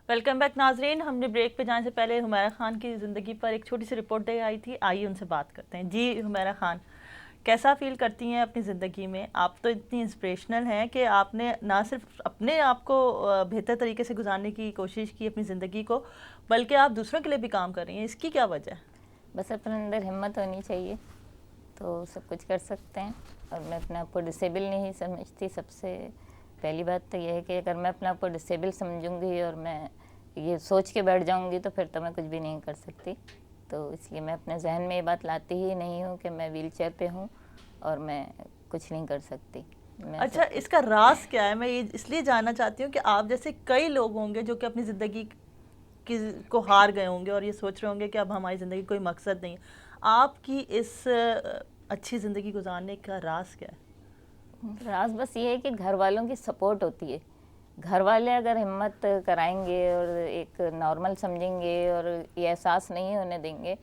Welcome back ناظرین. ہم نے بریک پہ جانے سے پہلے حمیرہ خان کی زندگی پر ایک چھوٹی سی رپورٹ دے آئی تھی. آئیے ان سے بات کرتے ہیں. جی حمیرہ خان, کیسا فیل کرتی ہیں اپنی زندگی میں؟ آپ تو اتنی انسپریشنل ہیں کہ آپ نے نہ صرف اپنے آپ کو بہتر طریقے سے گزارنے کی کوشش کی اپنی زندگی کو, بلکہ آپ دوسروں کے لیے بھی کام کر رہی ہیں. اس کی کیا وجہ ہے؟ بس اپنے اندر ہمت ہونی چاہیے تو سب کچھ کر سکتے ہیں. اور میں اپنے آپ کو ڈسیبل نہیں سمجھتی. سب سے پہلی بات تو یہ ہے کہ اگر میں اپنے آپ کو ڈسیبل سمجھوں گی اور میں یہ سوچ کے بیٹھ جاؤں گی تو پھر تو میں کچھ بھی نہیں کر سکتی. تو اس لیے میں اپنے ذہن میں یہ بات لاتی ہی نہیں ہوں کہ میں ویل چیئر پہ ہوں اور میں کچھ نہیں کر سکتی. اچھا, اس کا راز کیا ہے؟ میں یہ اس لیے جاننا چاہتی ہوں کہ آپ جیسے کئی لوگ ہوں گے جو کہ اپنی زندگی کو ہار گئے ہوں گے اور یہ سوچ رہے ہوں گے کہ اب ہماری زندگی کوئی مقصد نہیں. آپ کی اس اچھی زندگی گزارنے کا راز کیا ہے؟ راز بس یہ ہے کہ گھر والوں کی سپورٹ ہوتی ہے. گھر والے اگر ہمت کرائیں گے اور ایک نارمل سمجھیں گے اور یہ احساس نہیں ہونے دیں گے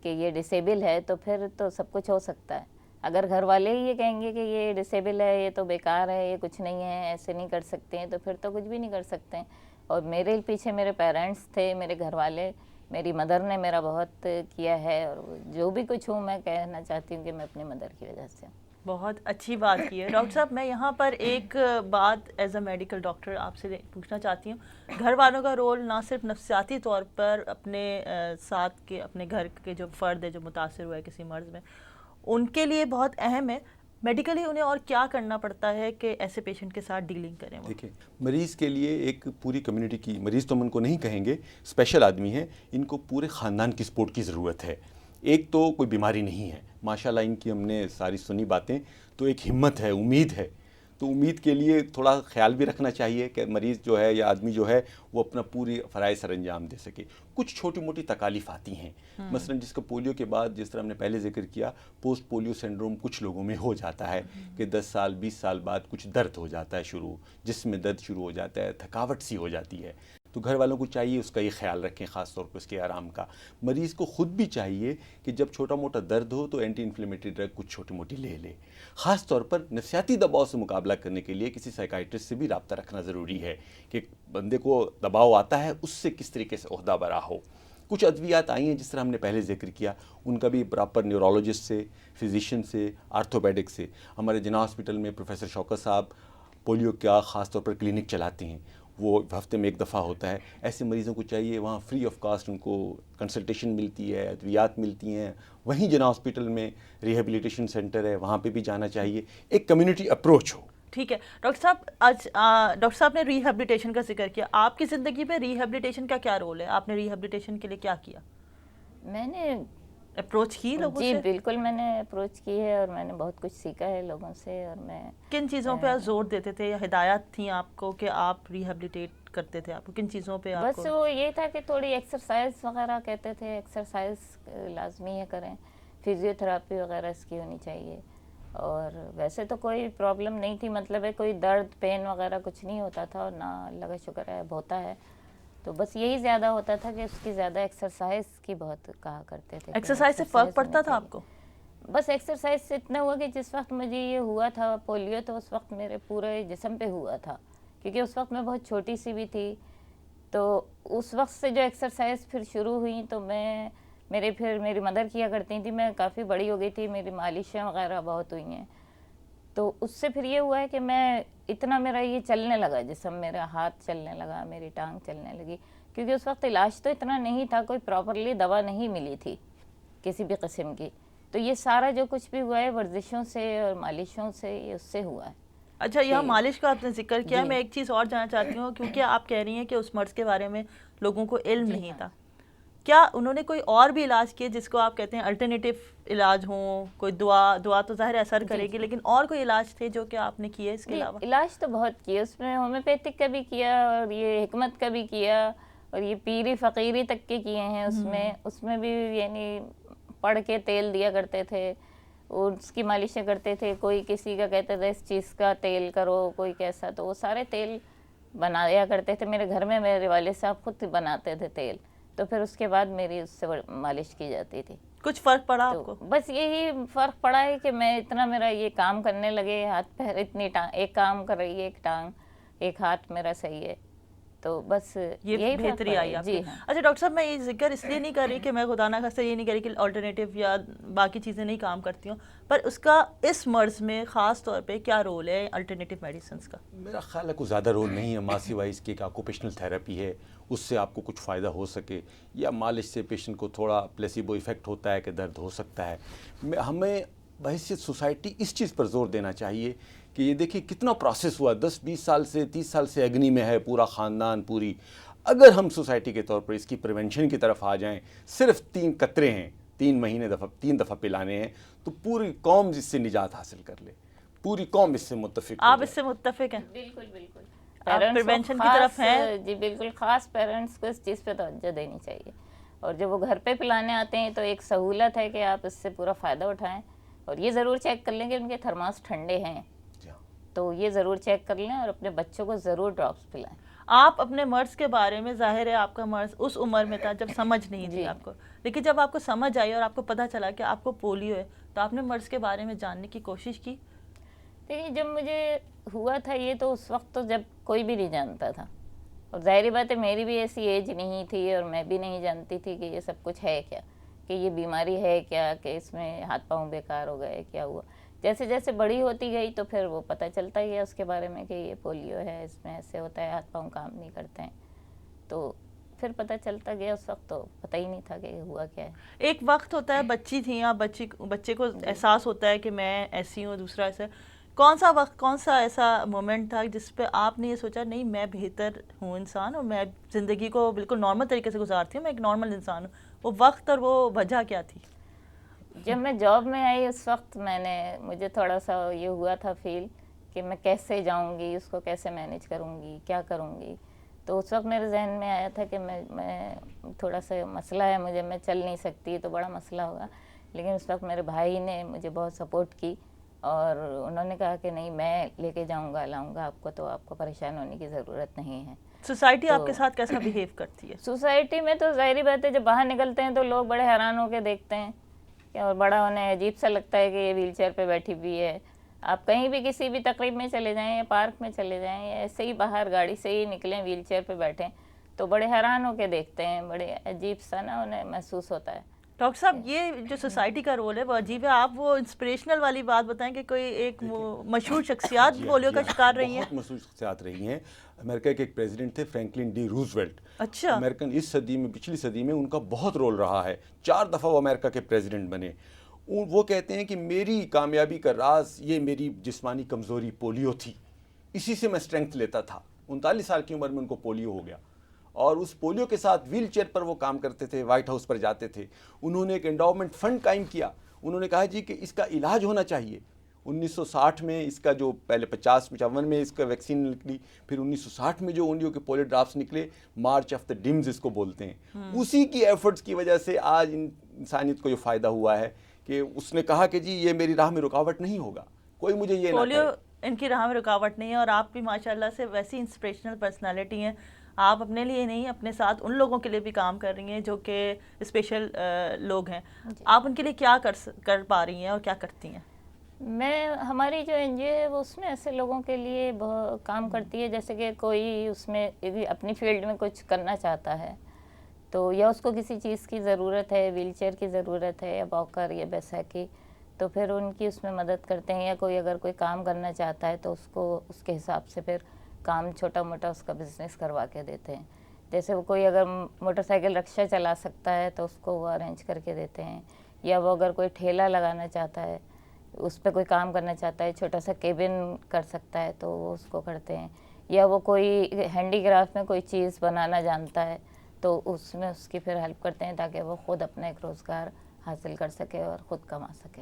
کہ یہ ڈسیبل ہے تو پھر تو سب کچھ ہو سکتا ہے. اگر گھر والے ہی یہ کہیں گے کہ یہ ڈسیبل ہے, یہ تو بیکار ہے, یہ کچھ نہیں ہے, ایسے نہیں کر سکتے ہیں, تو پھر تو کچھ بھی نہیں کر سکتے ہیں. اور میرے پیچھے میرے پیرنٹس تھے, میرے گھر والے, میری مدر نے میرا بہت کیا ہے. اور جو بھی کچھ ہوں میں کہنا چاہتی ہوں کہ میں اپنی مدر کی وجہ سے ہوں. بہت اچھی بات کی ہے. ڈاکٹر صاحب, میں یہاں پر ایک بات ایز اے میڈیکل ڈاکٹر آپ سے پوچھنا چاہتی ہوں. گھر والوں کا رول نہ صرف نفسیاتی طور پر اپنے ساتھ کے اپنے گھر کے جو فرد ہے جو متاثر ہوا ہے کسی مرض میں, ان کے لیے بہت اہم ہے. میڈیکلی انہیں اور کیا کرنا پڑتا ہے کہ ایسے پیشنٹ کے ساتھ ڈیلنگ کریں؟ دیکھیں, مریض کے لیے ایک پوری کمیونٹی کی, مریض تو ہم ان کو نہیں کہیں گے, اسپیشل آدمی ہیں, ان کو پورے خاندان کی سپورٹ کی ضرورت ہے. ایک تو کوئی بیماری نہیں ہے ماشاءاللہ, ان کی ہم نے ساری سنی باتیں, تو ایک ہمت ہے, امید ہے. تو امید کے لیے تھوڑا خیال بھی رکھنا چاہیے کہ مریض جو ہے یا آدمی جو ہے وہ اپنا پوری فرائض سر انجام دے سکے. کچھ چھوٹی موٹی تکالیف آتی ہیں, مثلا جس کو پولیو کے بعد, جس طرح ہم نے پہلے ذکر کیا, پوسٹ پولیو سنڈروم کچھ لوگوں میں ہو جاتا ہے کہ 10 سال 20 سال بعد کچھ درد ہو جاتا ہے, شروع جسم میں درد شروع ہو جاتا ہے, تھکاوٹ سی ہو جاتی ہے. تو گھر والوں کو چاہیے اس کا یہ خیال رکھیں, خاص طور پر اس کے آرام کا. مریض کو خود بھی چاہیے کہ جب چھوٹا موٹا درد ہو تو اینٹی انفلیمیٹری ڈرگ کچھ چھوٹی موٹی لے لے. خاص طور پر نفسیاتی دباؤ سے مقابلہ کرنے کے لیے کسی سائیکائٹرسٹ سے بھی رابطہ رکھنا ضروری ہے کہ بندے کو دباؤ آتا ہے اس سے کس طریقے سے عہدہ برا ہو. کچھ ادویات آئی ہیں جس طرح ہم نے پہلے ذکر کیا, ان کا بھی پراپر نیورولوجسٹ سے, فزیشین سے, آرتھوپیڈک سے. ہمارے جناح ہاسپٹل میں پروفیسر شوکت صاحب پولیو کا خاص طور پر کلینک چلاتے ہیں, وہ ہفتے میں 1 دفعہ ہوتا ہے. ایسے مریضوں کو چاہیے وہاں فری آف کاسٹ ان کو کنسلٹیشن ملتی ہے, ادویات ملتی ہیں. وہیں جناح ہاسپٹل میں ریہیبلیٹیشن سینٹر ہے, وہاں پہ بھی جانا چاہیے. ایک کمیونٹی اپروچ ہو. ٹھیک ہے ڈاکٹر صاحب, آج ڈاکٹر صاحب نے ریہیبلیٹیشن کا ذکر کیا. آپ کی زندگی میں ریہیبلیٹیشن کا کیا رول ہے؟ آپ نے ریہیبلیٹیشن کے لیے کیا کیا؟ میں نے اپروچ کی لوگوں سے؟ جی بالکل, میں نے اپروچ کی ہے اور میں نے بہت کچھ سیکھا ہے لوگوں سے. اور میں کن چیزوں پہ آپ زور دیتے تھے یا ہدایات تھیں آپ کو کہ آپ ریہیبلیٹیٹ کرتے تھے؟ آپ کو کن چیزوں پہ آپ بس کو؟ وہ یہ تھا کہ تھوڑی ایکسرسائز وغیرہ کہتے تھے, ایکسرسائز لازمی ہے کریں, فزیو تھراپی وغیرہ اس کی ہونی چاہیے. اور ویسے تو کوئی پرابلم نہیں تھی, مطلب ہے کوئی درد پین وغیرہ کچھ نہیں ہوتا تھا, اور نہ اللہ کا شکر ہے اب ہوتا ہے. تو بس یہی زیادہ ہوتا تھا کہ اس کی زیادہ ایکسرسائز کی بہت کہا کرتے تھے. ایکسرسائز سے فرق پڑتا تھا آپ کو؟ بس ایکسرسائز سے اتنا ہوا کہ جس وقت مجھے یہ ہوا تھا پولیو, تو اس وقت میرے پورے جسم پہ ہوا تھا, کیونکہ اس وقت میں بہت چھوٹی سی بھی تھی. تو اس وقت سے جو ایکسرسائز پھر شروع ہوئی تو میری مدر کیا کرتی تھی. میں کافی بڑی ہو گئی تھی, میری مالشیں وغیرہ بہت ہوئی ہیں. تو اس سے پھر یہ ہوا ہے کہ میں اتنا میرا یہ چلنے لگا جسم, میرا ہاتھ چلنے لگا, میری ٹانگ چلنے لگی. کیونکہ اس وقت علاج تو اتنا نہیں تھا, کوئی پراپرلی دوا نہیں ملی تھی کسی بھی قسم کی. تو یہ سارا جو کچھ بھی ہوا ہے ورزشوں سے اور مالشوں سے, یہ اس سے ہوا ہے. اچھا, یہاں مالش کا آپ نے ذکر کیا, میں ایک چیز اور جاننا چاہتی ہوں, کیونکہ آپ کہہ رہی ہیں کہ اس مرض کے بارے میں لوگوں کو علم نہیں تھا. کیا انہوں نے کوئی اور بھی علاج کیے جس کو آپ کہتے ہیں الٹرنیٹیو علاج ہوں؟ کوئی دعا تو ظاہر اثر کرے گی, لیکن اور کوئی علاج تھے جو کہ آپ نے کیے اس کے علاوہ؟ علاج تو بہت کیا, اس میں ہومیوپیتھک کا بھی کیا, اور یہ حکمت کا بھی کیا, اور یہ پیری فقیری تک کے کیے ہیں. اس میں بھی یعنی پڑھ کے تیل دیا کرتے تھے, اور اس کی مالشیں کرتے تھے. کوئی کسی کا کہتے تھے اس چیز کا تیل کرو, کوئی کیسا, تو وہ سارے تیل بنایا کرتے تھے. میرے گھر میں میرے والد صاحب خود بناتے تھے تیل, تو پھر اس کے بعد میری اس سے مالش کی جاتی تھی. کچھ فرق پڑا آپ کو؟ بس یہی فرق پڑا ہے کہ میں اتنا, میرا یہ کام کرنے لگے, ہاتھ پیر اتنی ایک کام کر رہی ہے, ایک ٹانگ ایک ہاتھ میرا صحیح ہے. تو بس یہ یہی فرق بہتری پڑا آئی ہے. آپ جی کی. ہاں. اچھا ڈاکٹر صاحب میں یہ ذکر اس لیے نہیں کر رہی کہ میں خدا نہ خواستہ یہ نہیں کر رہی کہ آلٹرنیٹیو یا باقی چیزیں نہیں کام کرتی ہوں, پر اس کا اس مرض میں خاص طور پہ کیا رول ہے الٹرنیٹیو میڈیسنس کا؟ میرا خیال ہے کوئی زیادہ رول نہیں ہے ماں سوائے اس کے ایک آکوپیشنل تھیراپی ہے, اس سے آپ کو کچھ فائدہ ہو سکے, یا مالش سے پیشنٹ کو تھوڑا پلیسیبو ایفیکٹ ہوتا ہے کہ درد ہو سکتا ہے. ہمیں بحیثیت سوسائٹی اس چیز پر زور دینا چاہیے کہ یہ دیکھیں کتنا پروسیس ہوا, 10-20 سال سے 30 سال سے اگنی میں ہے پورا خاندان پوری. اگر ہم سوسائٹی کے طور پر اس کی پریونشن کی طرف آ جائیں, صرف 3 قطرے ہیں 3 مہینے 3 دفعہ پلانے ہیں, تو پوری قوم اس سے نجات حاصل کر لے, پوری قوم اس سے متفق ہو آپ جائے. اس سے متفق ہیں؟ بالکل بالکل. آپ پریونشن کی طرف ہیں؟ جی بالکل, خاص پیرنٹس کو اس چیز پہ توجہ دینی چاہیے, اور جب وہ گھر پہ پلانے آتے ہیں تو ایک سہولت ہے کہ آپ اس سے پورا فائدہ اٹھائیں, اور یہ ضرور چیک کر لیں کہ ان کے تھرماس ٹھنڈے ہیں, تو یہ ضرور چیک کر لیں, اور اپنے بچوں کو ضرور ڈراپس پلائیں. آپ اپنے مرض کے بارے میں, ظاہر ہے آپ کا مرض اس عمر میں تھا جب سمجھ نہیں تھی آپ کو, لیکن جب آپ کو سمجھ آئی اور آپ کو پتہ چلا کہ آپ کو پولیو ہے, تو آپ نے مرض کے بارے میں جاننے کی کوشش کی؟ دیکھیے جب مجھے ہوا تھا یہ, تو اس وقت تو جب کوئی بھی نہیں جانتا تھا, اور ظاہری بات ہے میری بھی ایسی ایج نہیں تھی, اور میں بھی نہیں جانتی تھی کہ یہ سب کچھ ہے کیا, کہ یہ بیماری ہے کیا, کہ اس میں ہاتھ پاؤں بیکار ہو گئے, کیا ہوا. جیسے جیسے بڑی ہوتی گئی تو پھر وہ پتہ چلتا گیا اس کے بارے میں کہ یہ پولیو ہے, اس میں ایسے ہوتا ہے, ہاتھ پاؤں کام نہیں کرتے ہیں, تو پھر پتہ چلتا گیا. اس وقت تو پتہ ہی نہیں تھا کہ ہوا کیا ہے. ایک وقت ہوتا ہے, بچی تھیں آپ, بچے کو احساس ہوتا ہے کہ میں ایسی ہوں, دوسرا ایسا. کون سا وقت, کون سا ایسا مومنٹ تھا جس پہ آپ نے یہ سوچا نہیں میں بہتر ہوں انسان, اور میں زندگی کو بالکل نارمل طریقے سے گزارتی ہوں, میں ایک نارمل انسان ہوں؟ وہ وقت اور وہ وجہ کیا تھی؟ جب میں جاب میں آئی اس وقت مجھے تھوڑا سا یہ ہوا تھا فیل کہ میں کیسے جاؤں گی, اس کو کیسے مینیج کروں گی, کیا کروں گی. تو اس وقت میرے ذہن میں آیا تھا کہ میں تھوڑا سا مسئلہ ہے مجھے, میں چل نہیں سکتی, تو بڑا مسئلہ ہوگا. لیکن اس وقت میرے بھائی نے مجھے بہت سپورٹ کی, اور انہوں نے کہا کہ نہیں میں لے کے جاؤں گا, لاؤں گا آپ کو, تو آپ کو پریشان ہونے کی ضرورت نہیں ہے. سوسائٹی آپ کے ساتھ کیسا بیہیو کرتی ہے؟ سوسائٹی میں تو ظاہری بات ہے جب باہر نکلتے ہیں تو لوگ بڑے حیران ہو کے دیکھتے ہیں, اور بڑا انہیں عجیب سا لگتا ہے کہ یہ ویل چیئر پہ بیٹھی ہوئی ہے. آپ کہیں بھی کسی بھی تقریب میں چلے جائیں, یا پارک میں چلے جائیں, یا ایسے ہی باہر گاڑی سے ہی نکلیں ویل چیئر پہ بیٹھیں, تو بڑے حیران ہو کے دیکھتے ہیں, بڑے عجیب سا نا انہیں محسوس ہوتا ہے. ڈاکٹر صاحب یہ جو سوسائٹی کا رول ہے وہ عجیب ہے. آپ وہ انسپریشنل والی بات بتائیں کہ کوئی ایک مشہور شخصیات پولیو کا شکار رہی ہیں؟ بہت مشہور شخصیات رہی ہیں. امریکہ کے ایک پریزیڈنٹ تھے فرینکلن ڈی روزویلٹ. اچھا. امریکن اس صدی میں, پچھلی صدی میں ان کا بہت رول رہا ہے, 4 دفعہ وہ امریکہ کے پریزیڈنٹ بنے. وہ کہتے ہیں کہ میری کامیابی کا راز یہ میری جسمانی کمزوری پولیو تھی, اسی سے میں اسٹرینگتھ لیتا تھا. 39 سال کی عمر میں ان کو پولیو ہو گیا, اور اس پولیو کے ساتھ ویل چیئر پر وہ کام کرتے تھے, وائٹ ہاؤس پر جاتے تھے. انہوں نے ایک انڈاؤمنٹ فنڈ قائم کیا. انہوں نے کہا جی کہ اس کا علاج ہونا چاہیے. 1960 میں اس کا جو پہلے 55 میں اس کا ویکسین نکلی, پھر 1960 میں جو اونلیو کے پولیو ڈراپس نکلے, مارچ آف دا ڈمز اس کو بولتے ہیں. اسی کی ایفرٹس کی وجہ سے آج انسانیت کو یہ فائدہ ہوا ہے کہ اس نے کہا کہ جی یہ میری راہ میں رکاوٹ نہیں ہوگا, کوئی مجھے یہ نہ پولیو کہے. ان کی راہ میں رکاوٹ نہیں ہے, اور آپ بھی ماشاءاللہ سے ویسی انسپریشنل پرسنالٹی ہیں. آپ اپنے لیے نہیں, اپنے ساتھ ان لوگوں کے لیے بھی کام کر رہی ہیں جو کہ اسپیشل لوگ ہیں. آپ ان کے لیے کیا کر پا رہی ہیں اور کیا کرتی ہیں؟ ہماری جو این جی او ہے وہ اس میں ایسے لوگوں کے لیے بہت کام کرتی ہے, جیسے کہ کوئی اس میں اپنی فیلڈ میں کچھ کرنا چاہتا ہے, تو یا اس کو کسی چیز کی ضرورت ہے, ویل چیئر کی ضرورت ہے, یا واکر یا بیسیکی, تو پھر ان کی اس میں مدد کرتے ہیں. یا کوئی اگر کوئی کام کرنا چاہتا ہے تو اس کو اس کے حساب سے پھر کام چھوٹا موٹا اس کا بزنس کروا کے دیتے ہیں. جیسے وہ کوئی اگر موٹر سائیکل رکشہ چلا سکتا ہے تو اس کو وہ ارینج کر کے دیتے ہیں, یا وہ اگر کوئی ٹھیلا لگانا چاہتا ہے, اس پہ کوئی کام کرنا چاہتا ہے, چھوٹا سا کیبن کر سکتا ہے تو وہ اس کو کرتے ہیں. یا وہ کوئی ہینڈی کرافٹ میں کوئی چیز بنانا جانتا ہے تو اس میں اس کی پھر ہیلپ کرتے ہیں, تاکہ وہ خود اپنا ایک روزگار حاصل کر سکے اور خود کما سکے.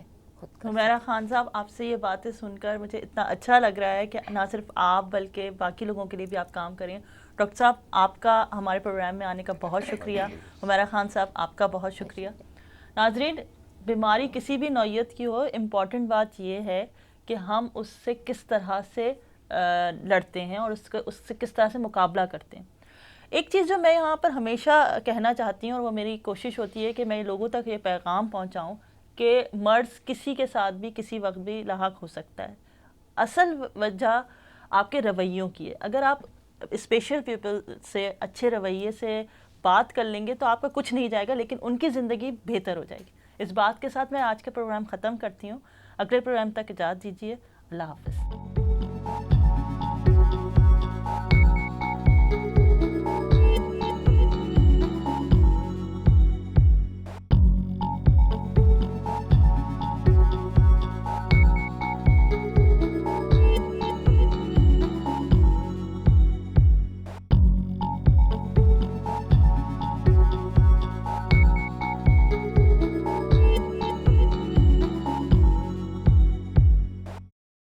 حمیرہ خان صاحب, آپ سے یہ باتیں سن کر مجھے اتنا اچھا لگ رہا ہے کہ نہ صرف آپ بلکہ باقی لوگوں کے لیے بھی آپ کام کریں. ڈاکٹر صاحب آپ کا ہمارے پروگرام میں آنے کا بہت شکریہ. حمیرہ خان صاحب آپ کا بہت شکریہ. ناظرین, بیماری کسی بھی نوعیت کی ہو, امپورٹنٹ بات یہ ہے کہ ہم اس سے کس طرح سے لڑتے ہیں اور اس سے کس طرح سے مقابلہ کرتے ہیں. ایک چیز جو میں یہاں پر ہمیشہ کہنا چاہتی ہوں, اور وہ میری کوشش ہوتی ہے کہ میں لوگوں تک یہ پیغام پہنچاؤں کہ مرض کسی کے ساتھ بھی کسی وقت بھی لاحق ہو سکتا ہے. اصل وجہ آپ کے رویوں کی ہے. اگر آپ اسپیشل پیپل سے اچھے رویے سے بات کر لیں گے تو آپ کا کچھ نہیں جائے گا، لیکن ان کی زندگی بہتر ہو جائے گی۔ اس بات کے ساتھ میں آج کا پروگرام ختم کرتی ہوں۔ اگلے پروگرام تک اجازت دیجیے، اللہ حافظ۔